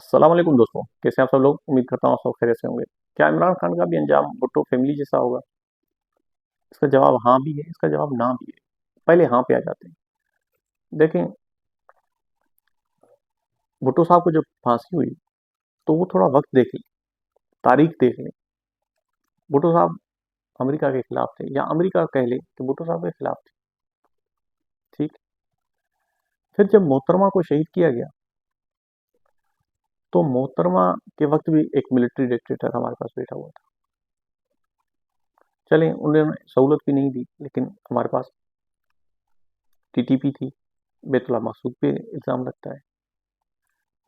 अस्सलाम वालेकुम दोस्तों, कैसे हैं आप सब लोग। उम्मीद करता हूँ आप सब खैरियत से होंगे। क्या इमरान खान का भी अंजाम भुट्टो फैमिली जैसा होगा? इसका जवाब हाँ भी है, इसका जवाब ना भी है। पहले हाँ पे आ जाते हैं। देखें, भुट्टो साहब को जब फांसी हुई तो वो थोड़ा वक्त देख लें, तारीख देख लें। भुट्टो साहब अमेरिका के खिलाफ थे, या अमेरिका कह लें कि भुट्टो साहब के खिलाफ थे। ठीक। फिर जब मोहतरमा को शहीद किया गया तो मोहतरमा के वक्त भी एक मिलिट्री डिक्टेटर हमारे पास बैठा हुआ था। चलें, उन्होंने सहूलत भी नहीं दी, लेकिन हमारे पास टीटीपी थी। बैतुल्ला मकसूद पे इल्ज़ाम लगता है।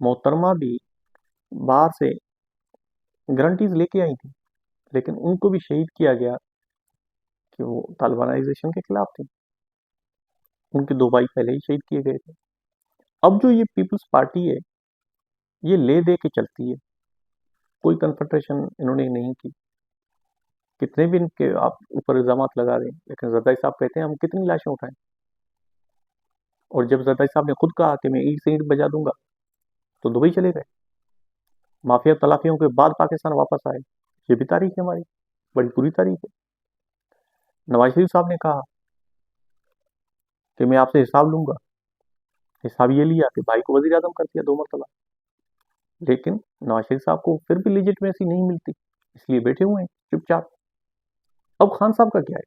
मोहतरमा भी बाहर से गारंटीज लेके आई थी, लेकिन उनको भी शहीद किया गया कि वो तालिबानाइजेशन के खिलाफ थी। उनके दो भाई पहले ही शहीद किए गए थे। अब जो ये पीपल्स पार्टी है, ये ले दे के चलती है। कोई कन्फंट्रेशन इन्होंने नहीं की। कितने भी इनके आप ऊपर इल्जाम लगा दें, लेकिन जरदारी साहब कहते हैं हम कितनी लाशें उठाएं। और जब जरदारी साहब ने खुद कहा कि मैं ईंट से ईंट बजा दूंगा, तो दुबई चले गए। माफिया तलाफियों के बाद पाकिस्तान वापस आए। ये भी तारीख है हमारी, बड़ी बुरी तारीख है। नवाज शरीफ साहब ने कहा कि मैं आपसे हिसाब लूंगा। हिसाब ये लिया कि भाई को वजीर आजम कर दिया 2 मरतबा। लेकिन नवाज शरीफ साहब को फिर भी लेजिटमेसी नहीं मिलती, इसलिए बैठे हुए हैं चुपचाप। अब खान साहब का क्या है?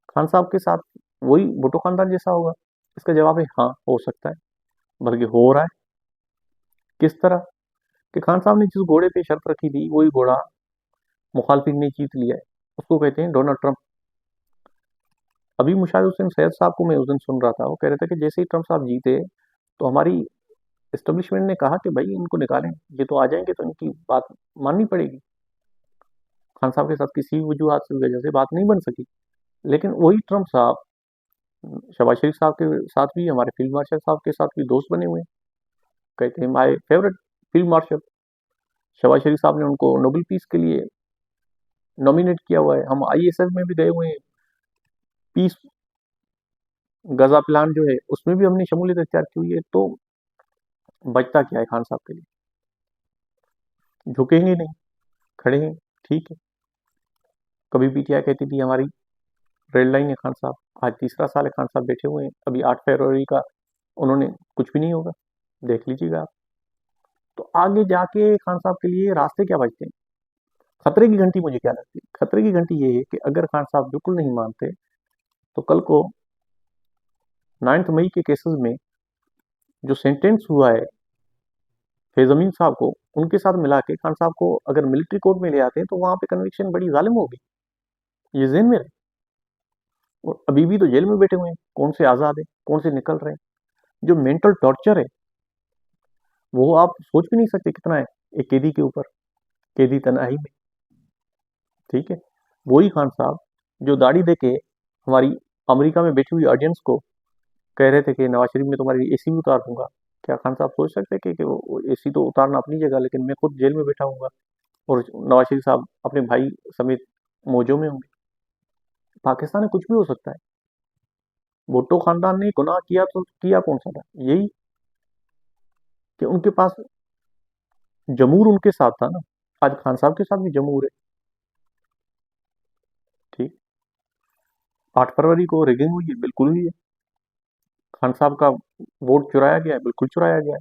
खान साहब के साथ वही भुट्टो खानदान जैसा होगा? इसका जवाब है हाँ, हो सकता है, बल्कि हो रहा है। किस तरह? कि खान साहब ने जिस घोड़े पे शर्त रखी थी, वही घोड़ा मुखालफिन ने जीत लिया है। उसको कहते हैं डोनाल्ड ट्रंप। अभी मुशाहिद हुसैन सैयद साहब को मैं उस दिन सुन रहा था, वो कह रहे थे कि जैसे ही ट्रंप साहब जीते तो हमारी एस्टेब्लिशमेंट ने कहा कि भाई इनको निकालें, ये तो आ जाएंगे तो इनकी बात माननी पड़ेगी। खान साहब के साथ किसी वजूहत की वजह से बात नहीं बन सकी। लेकिन वही ट्रंप साहब शहबाज शरीफ साहब के साथ भी, हमारे फील्ड मार्शल साहब के साथ भी दोस्त बने हुए हैं। कहते हैं my favourite field marshal. Shehbaz Sharif साहब ने उनको नोबेल पीस के लिए नॉमिनेट किया हुआ है। हम आईएसएफ में भी गए हुए हैं। पीस गजा प्लान जो है उसमें भी हमने शमूलियत इख्तियार की हुई है। तो बचता क्या है खान साहब के लिए? झुकेंगे नहीं, खड़े हैं। ठीक है। कभी पीटीआई कहती थी हमारी रेड लाइन है खान साहब। आज तीसरा साल है खान साहब बैठे हुए हैं। अभी 8 फरवरी का उन्होंने कुछ भी नहीं होगा, देख लीजिएगा आप। तो आगे जाके खान साहब के लिए रास्ते क्या बचते हैं? खतरे की घंटी मुझे क्या लगती है? खतरे की घंटी ये है कि अगर खान साहब बिल्कुल नहीं मानते तो कल को 9 मई के केसेस में जो सेंटेंस हुआ है फैज अमीन साहब को, उनके साथ मिला के खान साहब को अगर मिलिट्री कोर्ट में ले आते हैं तो वहां पे कन्विक्शन बड़ी जालिम होगी। ये जेहन में रहे। और अभी भी तो जेल में बैठे हुए हैं। कौन से आजाद है, कौन से निकल रहे हैं? जो मेंटल टॉर्चर है वो आप सोच भी नहीं सकते कितना है एक कैदी के ऊपर, कैदी तन्हाई में। ठीक है। वही खान साहब जो दाढ़ी दे के हमारी अमेरिका में बैठी हुई ऑडियंस को कह रहे थे कि नवाज शरीफ में तुम्हारी एसी भी उतार दूंगा। क्या खान साहब सोच सकते हैं कि वो एसी तो उतारना अपनी जगह, लेकिन मैं खुद जेल में बैठा हूँ और नवाज शरीफ साहब अपने भाई समेत मौजों में होंगे? पाकिस्तान में कुछ भी हो सकता है। भुट्टो खानदान ने गुनाह किया तो किया कौन सा था? यही कि उनके पास जमूर उनके साथ था ना। आज खान साहब के साथ भी जमूर है। ठीक। 8 फरवरी को रिगिंग हुई है, बिल्कुल हुई है। खान साहब का वोट चुराया गया है, बिल्कुल चुराया गया है।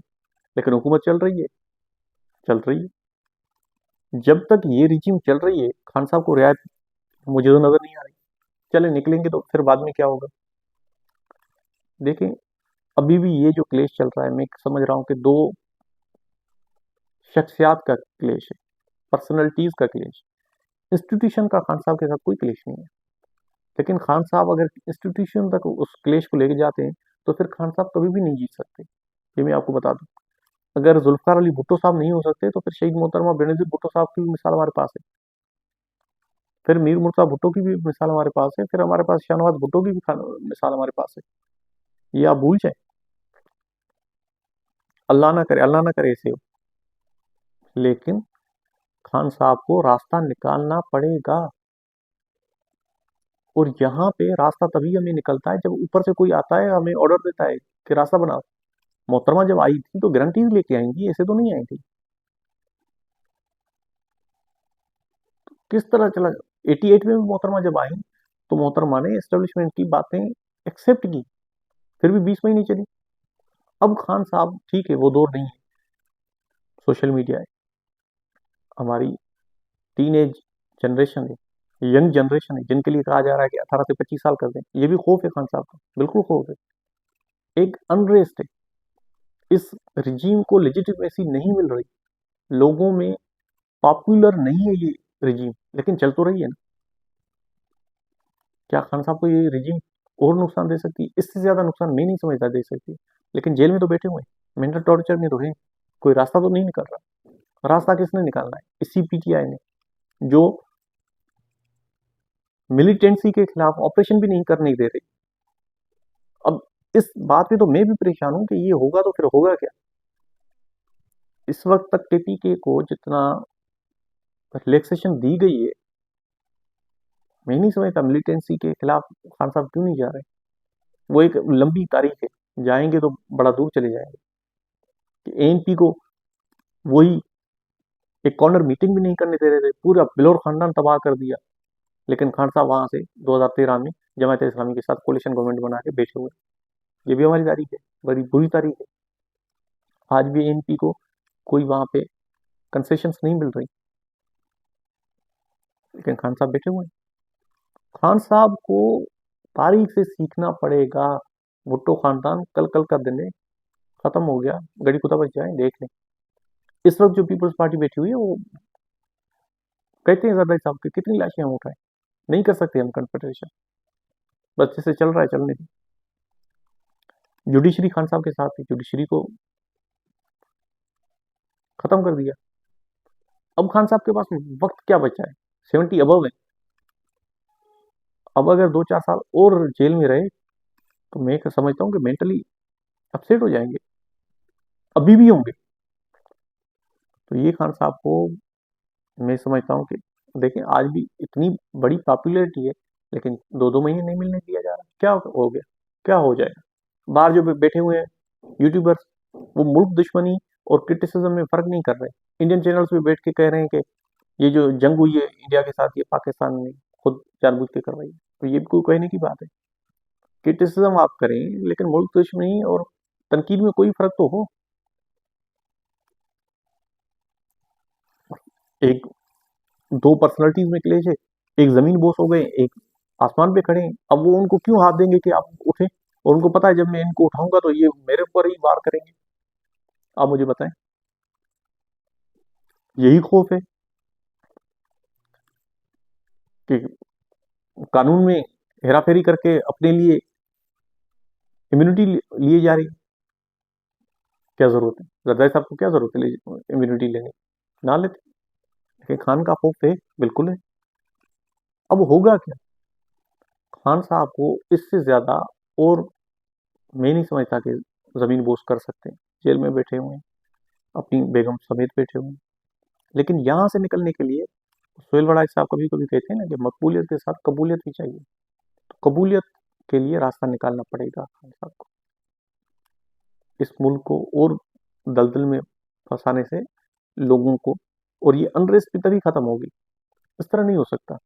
लेकिन हुकूमत चल रही है, चल रही है। जब तक ये रिजीम चल रही है खान साहब को रियायत मुझे तो नजर नहीं आ रही। चले निकलेंगे तो फिर बाद में क्या होगा? देखें, अभी भी ये जो क्लेश चल रहा है, मैं समझ रहा हूँ कि दो शख्सियात का क्लेश है, पर्सनैलिटीज का क्लेश। इंस्टीट्यूशन का खान साहब के साथ कोई क्लेश नहीं है। लेकिन खान साहब अगर इंस्टीट्यूशन तक उस क्लेश को लेके जाते हैं तो फिर खान साहब कभी भी नहीं जीत सकते। ये मैं आपको बता दूं। अगर जुल्फकार अली भुट्टो साहब नहीं हो सकते तो फिर शहीद मोहतरमा बेनजीर भुट्टो साहब की भी मिसाल हमारे पास है। फिर मीर मुर्तजा भुट्टो की भी मिसाल हमारे पास है। फिर हमारे पास शाहनवाज भुट्टो की भी मिसाल हमारे पास है। ये आप भूल जाए। अल्लाह ना करे ऐसे हो। लेकिन खान साहब को रास्ता निकालना पड़ेगा। और यहाँ पे रास्ता तभी हमें निकलता है जब ऊपर से कोई आता है, हमें ऑर्डर देता है कि रास्ता बनाओ। मोहतरमा जब आई थी तो गारंटीज लेके आएंगी, ऐसे तो नहीं आई थी। किस तरह चला। 88 में भी मोहतरमा जब आई तो मोहतरमा ने एस्टेब्लिशमेंट की बातें एक्सेप्ट की, फिर भी 20 महीने चली। अब खान साहब ठीक है, वो दौर नहीं है, सोशल मीडिया है, हमारी टीन एज जनरेशन है, यंग जनरेशन है, जिनके लिए कहा जा रहा है कि 18 से 25 साल कर दें। ये भी खौफ है खान साहब का, बिल्कुल खौफ है। एक अनरेस्ट है, इस रिजीम को लेजिटिमेसी नहीं मिल रही, लोगों में पॉपुलर नहीं है ये रिजीम, लेकिन चल तो रही है ना। क्या खान साहब को ये रिजीम और नुकसान दे सकती है? इससे ज्यादा नुकसान मैं नहीं समझता दे सकती है। लेकिन जेल में तो बैठे हुए हैं, मेंटल टॉर्चर में तो है, कोई रास्ता तो नहीं निकल रहा। रास्ता किसने निकालना है? इसी पीटीआई ने, जो मिलिटेंसी के खिलाफ ऑपरेशन भी नहीं करने दे रही। अब इस बात पे तो मैं भी परेशान हूं कि ये होगा तो फिर होगा क्या। इस वक्त तक टीपीके को जितना रिलैक्सेशन दी गई है, मैं नहीं समझता मिलिटेंसी के खिलाफ खान साहब क्यों नहीं जा रहे। वो एक लंबी तारीख है, जाएंगे तो बड़ा दूर चले जाएंगे। कि एएनपी को वही एक कॉर्नर मीटिंग भी नहीं करने दे रहे थे, पूरा बिलोर खानदान तबाह कर दिया। लेकिन खान साहब वहां से 2013 में जमात इस्लामी के साथ कोलिशन गवर्नमेंट बना के बैठे हुए। ये भी हमारी तारीख है, बड़ी बुरी तारीख है। आज भी एएनपी को कोई वहां पे कंसेशन नहीं मिल रही, लेकिन खान साहब बैठे हुए हैं। खान साहब को तारीख से सीखना पड़ेगा। भुट्टो खानदान कल कल का दिन है, खत्म हो गया, गड़ी खुदा बच जाए, देख लें। इस वक्त जो पीपल्स पार्टी बैठी हुई है, वो कहते हैं जरदारी साहब की कितनी लाशें हम उठाएं, नहीं कर सकते हम कन्फेडरेशन, बस जैसे चल रहा है चलने दी। जुडिशरी खान साहब के साथ है, जुडिशरी को खत्म कर दिया। अब खान साहब के पास वक्त क्या बचा है? 70 अबव है। अब अगर 2-4 साल और जेल में रहे तो मैं समझता हूँ कि मेंटली अपसेट हो जाएंगे, अभी भी होंगे। तो ये खान साहब को मैं समझता हूँ कि देखें, आज भी इतनी बड़ी पॉपुलैरिटी है, लेकिन 2-2 महीने नहीं मिलने दिया जा रहा। क्या हो गया, क्या हो जाएगा? बाहर जो बैठे हुए हैं यूट्यूबर्स, वो मुल्क दुश्मनी और क्रिटिसिज्म में फर्क नहीं कर रहे। इंडियन चैनल्स पे बैठ के कह रहे हैं कि ये जो जंग हुई है इंडिया के साथ, ये पाकिस्तान ने खुद जानबूझ के करवाई है। तो ये भी कोई कहने की बात है? क्रिटिसिज्म आप करें, लेकिन मुल्क दुश्मनी और तनकीद में कोई फर्क तो हो। एक दो पर्सनालिटीज में क्लेश है, एक जमीन बोस हो गए, एक आसमान पे खड़े हैं। अब वो उनको क्यों हाथ देंगे कि आप उठे? और उनको पता है जब मैं इनको उठाऊंगा तो ये मेरे ऊपर ही वार करेंगे। आप मुझे बताएं, यही खौफ है कि कानून में हेराफेरी करके अपने लिए इम्यूनिटी लिए जा रही है। क्या जरूरत है? जरदारी साहब को क्या जरूरत है इम्यूनिटी लेने? ना लेते। लेकिन खान का खौफ है, बिल्कुल है। अब होगा क्या? खान साहब को इससे ज्यादा और मैं नहीं समझता कि जमीन बोस कर सकते हैं। जेल में बैठे हुए हैं, अपनी बेगम समेत बैठे हुए हैं। लेकिन यहां से निकलने के लिए सोहेल वड़ाई साहब कभी कभी कहते हैं ना कि मकबूलियत के साथ कबूलियत भी चाहिए। तो कबूलियत के लिए रास्ता निकालना पड़ेगा खान साहब को। इस मुल्क को और दलदल में फंसाने से लोगों को, और ये अनरेस्ट भी तभी खत्म होगी। इस तरह नहीं हो सकता।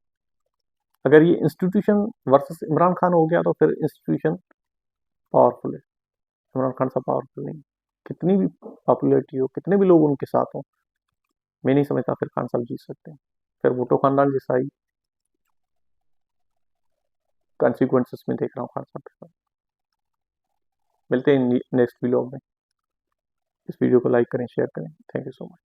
अगर ये इंस्टीट्यूशन वर्सेस इमरान खान हो गया तो फिर इंस्टीट्यूशन पावरफुल है, इमरान खान साहब पावरफुल नहीं। कितनी भी पॉपुलैरिटी हो, कितने भी लोग उनके साथ हो, मैं नहीं समझता फिर खान साहब जीत सकते हैं। फिर भुट्टो खानदान जैसा ही कॉन्सिक्वेंसेस में देख रहा हूँ खान साहब के साथ। मिलते हैं नेक्स्ट वीडियो में। इस वीडियो को लाइक करें, शेयर करें। Thank you so much.